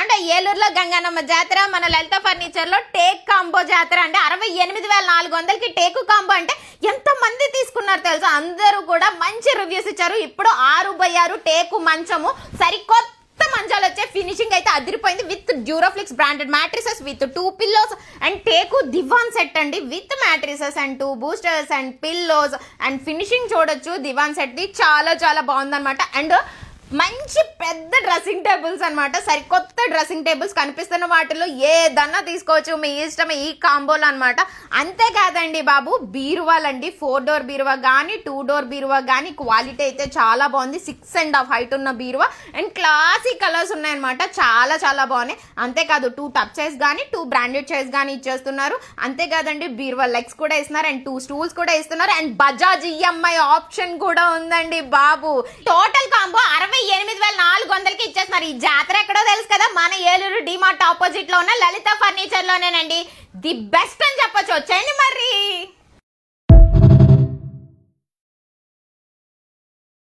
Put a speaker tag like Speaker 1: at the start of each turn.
Speaker 1: ఏమంటే ఏలూరులో గంగానమ్మ జాతర, మన లలిత ఫర్నిచర్ లో టేక్ కాంబో జాతర అంటే 68,400కి టేకు కాంబో అంటే ఎంత మంది తీసుకున్నారు తెలుసా? అందరూ కూడా మంచి రివ్యూస్ ఇచ్చారు. ఇప్పుడు 6x6 టేకు మంచము సరికొత్త మంచాలు వచ్చే ఫినిషింగ్ అయితే అదిరిపోయింది. With Duroflex branded mattresses with 2 pillows and టేకు దివాన్ సెట్ అండి, with mattresses and 2 boosters and pillows and finishing చూడొచ్చు. దివాన్ సెట్ ది చాలా చాలా బాగుందన్నమాట. అండ్ మంచి పెద్ద డ్రెస్సింగ్ టేబుల్స్ అనమాట, సరికొత్త డ్రెస్సింగ్ టేబుల్స్ కనిపిస్తున్న వాటిలో ఏదన్నా తీసుకోవచ్చు, మీ ఇష్టమే ఈ కాంబోలో అనమాట. అంతేకాదండి బాబు, బీరువాలండి, 4 డోర్ బీరువా కానీ 2 డోర్ బీరువా కానీ క్వాలిటీ అయితే చాలా బాగుంది. 6.5 హైట్ ఉన్న బీరువా అండ్ క్లాసీ కలర్స్ ఉన్నాయన్నమాట, చాలా చాలా బాగున్నాయి. అంతేకాదు 2 టప్ చైర్స్ కానీ 2 బ్రాండెడ్ చైర్స్ కానీ ఇచ్చేస్తున్నారు. అంతేకాదండి బీరువా లెగ్స్ కూడా ఇస్తున్నారు అండ్ 2 స్టూల్స్ కూడా ఇస్తున్నారు అండ్ బజాజ్ ఈఎంఐ ఆప్షన్ కూడా ఉందండి బాబు. టోటల్ కాంబో 68,400కి ఇచ్చేస్తున్నారు. ఈ జాతర ఎక్కడో తెలుసు కదా, మన ఏలూరు డిమార్ట్ ఆపోజిట్ లో ఉన్న లలిత ఫర్నిచర్ లోనేనండి. ది బెస్ట్ అని చెప్పొచ్చు. వచ్చేయండి.